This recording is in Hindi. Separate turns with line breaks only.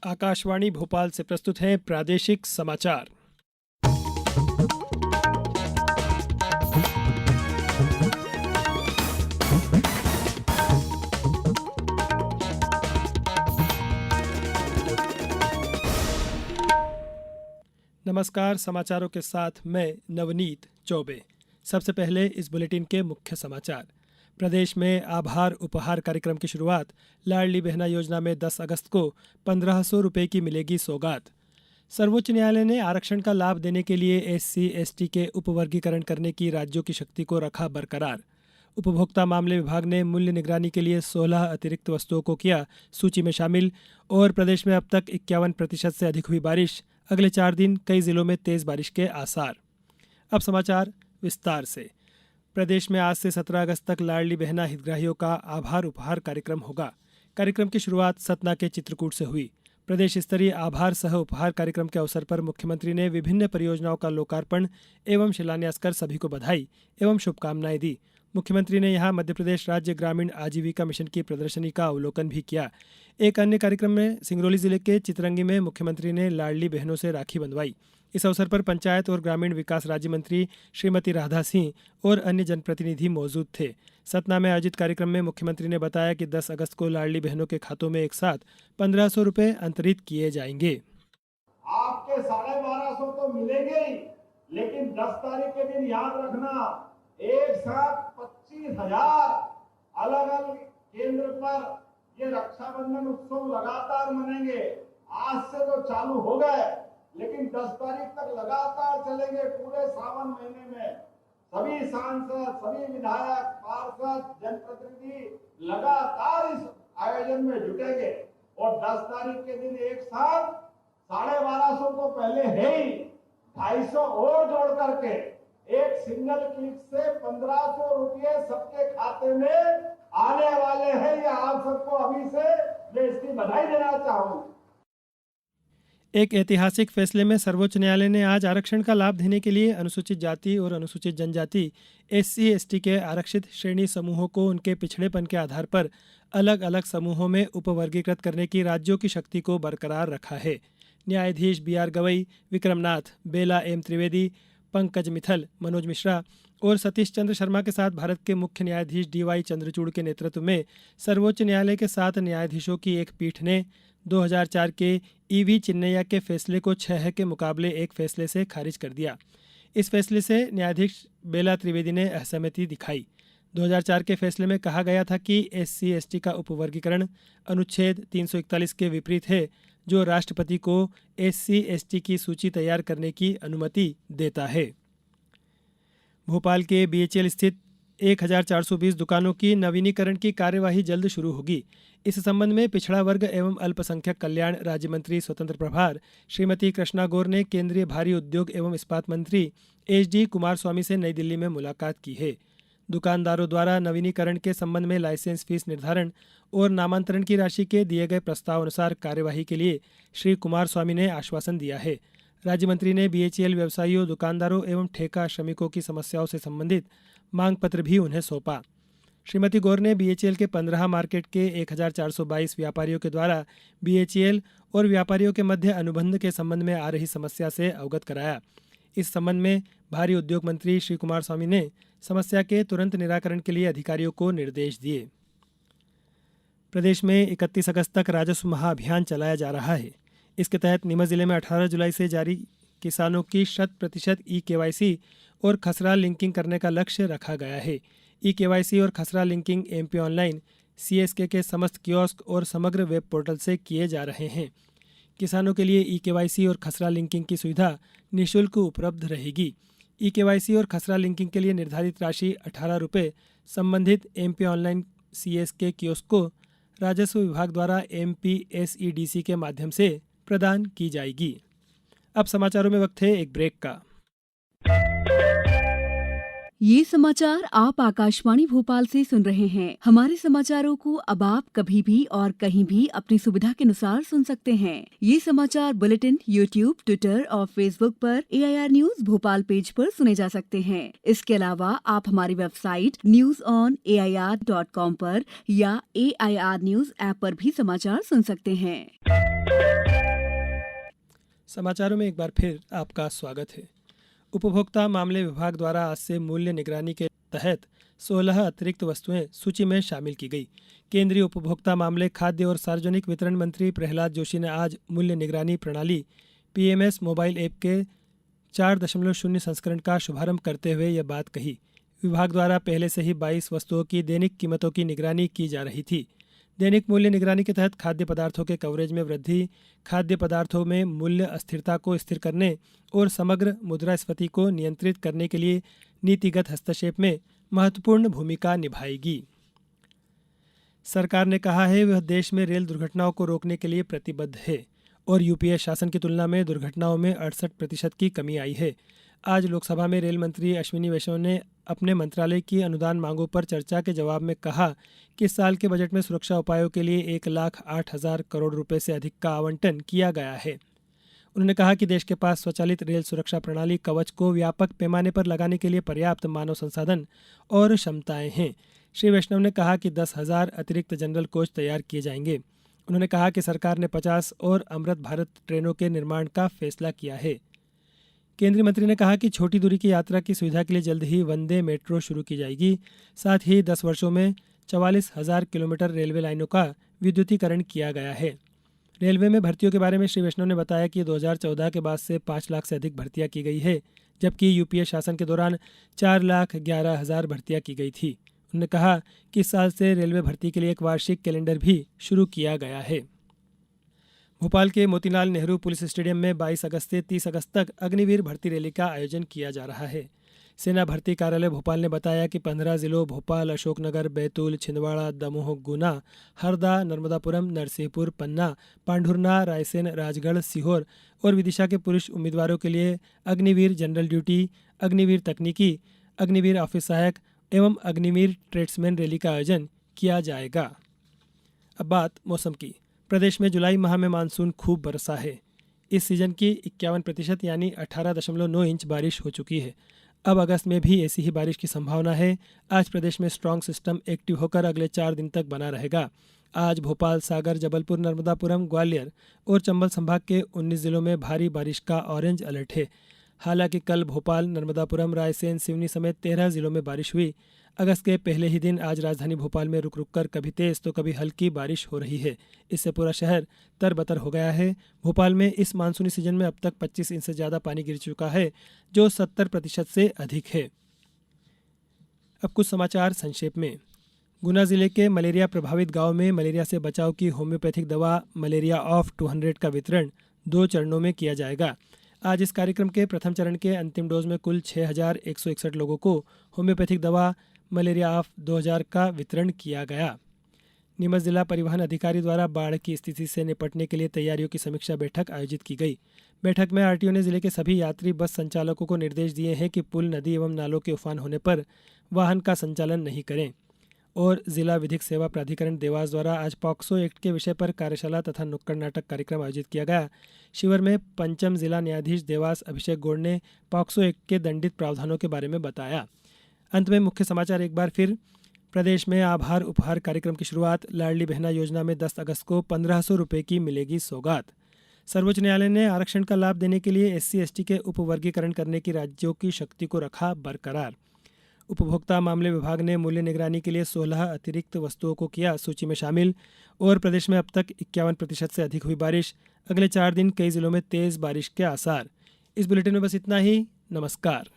आकाशवाणी भोपाल से प्रस्तुत है प्रादेशिक समाचार। नमस्कार, समाचारों के साथ मैं नवनीत चौबे। सबसे पहले इस बुलेटिन के मुख्य समाचार। प्रदेश में आभार उपहार कार्यक्रम की शुरुआत। लाडली बहना योजना में 10 अगस्त को 1500 रुपये की मिलेगी सौगात। सर्वोच्च न्यायालय ने आरक्षण का लाभ देने के लिए SC/ST के उपवर्गीकरण करने की राज्यों की शक्ति को रखा बरकरार। उपभोक्ता मामले विभाग ने मूल्य निगरानी के लिए 16 अतिरिक्त वस्तुओं को किया सूची में शामिल। और प्रदेश में अब तक 51% से अधिक हुई बारिश। अगले 4 दिन कई जिलों में तेज बारिश के आसार। अब समाचार विस्तार से। प्रदेश में आज से 17 अगस्त तक लाडली बहना हितग्राहियों का आभार उपहार कार्यक्रम होगा। कार्यक्रम की शुरुआत सतना के चित्रकूट से हुई। प्रदेश स्तरीय आभार सह उपहार कार्यक्रम के अवसर पर मुख्यमंत्री ने विभिन्न परियोजनाओं का लोकार्पण एवं शिलान्यास कर सभी को बधाई एवं शुभकामनाएं दी। मुख्यमंत्री ने यहां मध्यप्रदेश राज्य ग्रामीण आजीविका मिशन की प्रदर्शनी का अवलोकन भी किया। एक अन्य कार्यक्रम में सिंगरौली जिले के चितरंगी में मुख्यमंत्री ने लाडली बहनों से राखी बंधवाई। इस अवसर पर पंचायत और ग्रामीण विकास राज्य मंत्री श्रीमती राधा सिंह और अन्य जनप्रतिनिधि मौजूद थे। सतना में आयोजित कार्यक्रम में मुख्यमंत्री ने बताया कि 10 अगस्त को लाडली बहनों के खातों में एक साथ 1500 रुपये अंतरित किए जाएंगे।
आपके 1250 तो मिलेंगे ही, लेकिन 10 तारीख के दिन याद रखना, एक साथ 25,000 अलग अलग केंद्र पर ये रक्षाबंधन उत्सव लगातार मनेंगे। आज से तो चालू हो गए, लेकिन 10 तारीख तक लगातार चलेंगे। पूरे सावन महीने में सभी सांसद, सभी विधायक, पार्षद, जनप्रतिनिधि लगातार इस आयोजन में जुटेंगे। और 10 तारीख के दिन एक साथ 1250 तो पहले है ही, 250 और जोड़ करके एक सिंगल क्लिक से 1500 रुपये सबके खाते में आने वाले हैं। ये आप सबको अभी से मैं इसकी बधाई देना चाहूँ।
एक ऐतिहासिक फैसले में सर्वोच्च न्यायालय ने आज आरक्षण का लाभ देने के लिए अनुसूचित जाति और अनुसूचित जनजाति SC/ST के आरक्षित श्रेणी समूहों को उनके पिछड़ेपन के आधार पर अलग अलग समूहों में उपवर्गीकृत करने की राज्यों की शक्ति को बरकरार रखा है। न्यायाधीश BR गवई, विक्रम नाथ, बेला M त्रिवेदी, पंकज मिथल, मनोज मिश्रा और सतीश चंद्र शर्मा के साथ भारत के मुख्य न्यायाधीश DY चंद्रचूड़ के नेतृत्व में सर्वोच्च न्यायालय के 7 न्यायाधीशों की एक पीठ ने 2004 के EV चिन्नैया के फैसले को 6 के मुकाबले 1 फैसले से खारिज कर दिया। इस फैसले से न्यायाधीश बेला त्रिवेदी ने असहमति दिखाई। 2004 के फैसले में कहा गया था कि SC/ST का उपवर्गीकरण अनुच्छेद 341 के विपरीत है, जो राष्ट्रपति को SC/ST की सूची तैयार करने की अनुमति देता है। भोपाल के BHL स्थित 1420 दुकानों की नवीनीकरण की कार्यवाही जल्द शुरू होगी। इस संबंध में पिछड़ा वर्ग एवं अल्पसंख्यक कल्याण राज्य मंत्री स्वतंत्र प्रभार श्रीमती कृष्णा गौर ने केंद्रीय भारी उद्योग एवं इस्पात मंत्री HD कुमारस्वामी से नई दिल्ली में मुलाकात की है। दुकानदारों द्वारा नवीनीकरण के संबंध में लाइसेंस फीस निर्धारण और नामांतरण की राशि के दिए गए प्रस्ताव अनुसार कार्यवाही के लिए श्री कुमारस्वामी ने आश्वासन दिया है। राज्य मंत्री ने BHL व्यवसायियों, दुकानदारों एवं ठेका श्रमिकों की समस्याओं से संबंधित मांग पत्र भी उन्हें सौंपा। श्रीमती गौर ने BHL के 15 मार्केट के 1422 व्यापारियों के द्वारा BHL और व्यापारियों के मध्य अनुबंध के संबंध में आ रही समस्या से अवगत कराया। इस संबंध में भारी उद्योग मंत्री श्री कुमारस्वामी ने समस्या के तुरंत निराकरण के लिए अधिकारियों को निर्देश दिए। प्रदेश में 31 अगस्त तक राजस्व महाअभियान चलाया जा रहा है। इसके तहत नीमच जिले में 18 जुलाई से जारी किसानों की 100% eKYC और खसरा लिंकिंग करने का लक्ष्य रखा गया है। eKYC और खसरा लिंकिंग MP ऑनलाइन, CSK के समस्त कियोस्क और समग्र वेब पोर्टल से किए जा रहे हैं। किसानों के लिए eKYC और खसरा लिंकिंग की सुविधा निःशुल्क उपलब्ध रहेगी। eKYC और खसरा लिंकिंग के लिए निर्धारित राशि 18 रुपये संबंधित MP ऑनलाइन CSK कियोस्क को राजस्व विभाग द्वारा MPSEDC के माध्यम से प्रदान की जाएगी। अब समाचारों में वक्त है एक ब्रेक का।
ये समाचार आप आकाशवाणी भोपाल से सुन रहे हैं। हमारे समाचारों को अब आप कभी भी और कहीं भी अपनी सुविधा के अनुसार सुन सकते हैं। ये समाचार बुलेटिन YouTube, ट्विटर और फेसबुक पर AIR न्यूज भोपाल पेज पर सुने जा सकते हैं। इसके अलावा आप हमारी वेबसाइट newsonair.com पर या AIR न्यूज ऐप पर भी समाचार सुन सकते हैं।
समाचारों में एक बार फिर आपका स्वागत है। उपभोक्ता मामले विभाग द्वारा आज से मूल्य निगरानी के तहत 16 अतिरिक्त वस्तुएं सूची में शामिल की गई। केंद्रीय उपभोक्ता मामले, खाद्य और सार्वजनिक वितरण मंत्री प्रहलाद जोशी ने आज मूल्य निगरानी प्रणाली पीएमएस मोबाइल ऐप के 4.0 संस्करण का शुभारंभ करते हुए यह बात कही। विभाग द्वारा पहले से ही 22 वस्तुओं की दैनिक कीमतों की निगरानी की जा रही थी। दैनिक मूल्य निगरानी के तहत खाद्य पदार्थों के कवरेज में वृद्धि, खाद्य पदार्थों में मूल्य अस्थिरता को स्थिर करने और समग्र मुद्रास्फीति को नियंत्रित करने के लिए नीतिगत हस्तक्षेप में महत्वपूर्ण भूमिका निभाएगी। सरकार ने कहा है वह देश में रेल दुर्घटनाओं को रोकने के लिए प्रतिबद्ध है और यूपीए शासन की तुलना में दुर्घटनाओं में 68% की कमी आई है। आज लोकसभा में रेल मंत्री अश्विनी वैष्णव ने अपने मंत्रालय की अनुदान मांगों पर चर्चा के जवाब में कहा कि इस साल के बजट में सुरक्षा उपायों के लिए 1,08,000 करोड़ रुपए से अधिक का आवंटन किया गया है। उन्होंने कहा कि देश के पास स्वचालित रेल सुरक्षा प्रणाली कवच को व्यापक पैमाने पर लगाने के लिए पर्याप्त मानव संसाधन और क्षमताएं हैं। श्री वैष्णव ने कहा कि 10,000 अतिरिक्त जनरल कोच तैयार किए जाएंगे। उन्होंने कहा कि सरकार ने 50 और अमृत भारत ट्रेनों के निर्माण का फैसला किया है। केंद्रीय मंत्री ने कहा कि छोटी दूरी की यात्रा की सुविधा के लिए जल्द ही वंदे मेट्रो शुरू की जाएगी। साथ ही 10 वर्षों में 44,000 किलोमीटर रेलवे लाइनों का विद्युतीकरण किया गया है। रेलवे में भर्तियों के बारे में श्री वैष्णव ने बताया कि 2014 के बाद से 5 लाख से अधिक भर्तियां की गई है, जबकि यूपीए शासन के दौरान 4,11,000 भर्तियां की गई थी। उन्होंने कहा कि इस साल से रेलवे भर्ती के लिए एक वार्षिक कैलेंडर भी शुरू किया गया है। भोपाल के मोतीलाल नेहरू पुलिस स्टेडियम में 22 अगस्त से 30 अगस्त तक अग्निवीर भर्ती रैली का आयोजन किया जा रहा है। सेना भर्ती कार्यालय भोपाल ने बताया कि 15 जिलों भोपाल, अशोकनगर, बैतूल, छिंदवाड़ा, दमोह, गुना, हरदा, नर्मदापुरम, नरसिंहपुर, पन्ना, पांढुरना, रायसेन, राजगढ़, सीहोर और विदिशा के पुरुष उम्मीदवारों के लिए अग्निवीर जनरल ड्यूटी, अग्निवीर तकनीकी, अग्निवीर ऑफिस सहायक एवं अग्निवीर ट्रेड्समैन रैली का आयोजन किया जाएगा। अब बात मौसम की। प्रदेश में जुलाई माह में मानसून खूब बरसा है। इस सीजन की 51% यानी 18.9 इंच बारिश हो चुकी है। अब अगस्त में भी ऐसी ही बारिश की संभावना है। आज प्रदेश में स्ट्रांग सिस्टम एक्टिव होकर अगले 4 दिन तक बना रहेगा। आज भोपाल, सागर, जबलपुर, नर्मदापुरम, ग्वालियर और चंबल संभाग के 19 जिलों में भारी बारिश का ऑरेंज अलर्ट है। हालांकि कल भोपाल, नर्मदापुरम, रायसेन, सिवनी समेत 13 जिलों में बारिश हुई। अगस्त के पहले ही दिन आज राजधानी भोपाल में रुक रुक कर कभी तेज तो कभी हल्की बारिश हो रही है। इससे पूरा शहर तरबतर हो गया है। भोपाल में इस मानसूनी सीजन में अब तक 25 इंच से ज़्यादा पानी गिर चुका है, जो 70% से अधिक है। अब कुछ समाचार संक्षेप में। गुना जिले के मलेरिया प्रभावित गांव में मलेरिया से बचाव की होम्योपैथिक दवा मलेरिया ऑफ 200 का वितरण 2 चरणों में किया जाएगा। आज इस कार्यक्रम के प्रथम चरण के अंतिम डोज में कुल 6,161 लोगों को होम्योपैथिक दवा मलेरिया ऑफ 2000 का वितरण किया गया। नीमच जिला परिवहन अधिकारी द्वारा बाढ़ की स्थिति से निपटने के लिए तैयारियों की समीक्षा बैठक आयोजित की गई। बैठक में आरटीओ ने जिले के सभी यात्री बस संचालकों को निर्देश दिए हैं कि पुल, नदी एवं नालों के उफान होने पर वाहन का संचालन नहीं करें। और जिला विधिक सेवा प्राधिकरण देवास द्वारा आज पॉक्सो एक्ट के विषय पर कार्यशाला तथा नुक्कड़ नाटक कार्यक्रम आयोजित किया गया। शिविर में पंचम जिला न्यायाधीश देवास अभिषेक गौड़ ने पॉक्सो एक्ट के दंडित प्रावधानों के बारे में बताया। अंत में मुख्य समाचार एक बार फिर। प्रदेश में आभार उपहार कार्यक्रम की शुरुआत। लाडली बहना योजना में 10 अगस्त को 1,500 रुपये की मिलेगी सौगात। सर्वोच्च न्यायालय ने आरक्षण का लाभ देने के लिए SC/ST के उपवर्गीकरण करने की राज्यों की शक्ति को रखा बरकरार। उपभोक्ता मामले विभाग ने मूल्य निगरानी के लिए 16 अतिरिक्त वस्तुओं को किया सूची में शामिल। और प्रदेश में अब तक 51% से अधिक हुई बारिश। अगले 4 दिन कई जिलों में तेज बारिश के आसार। इस बुलेटिन में बस इतना ही। नमस्कार।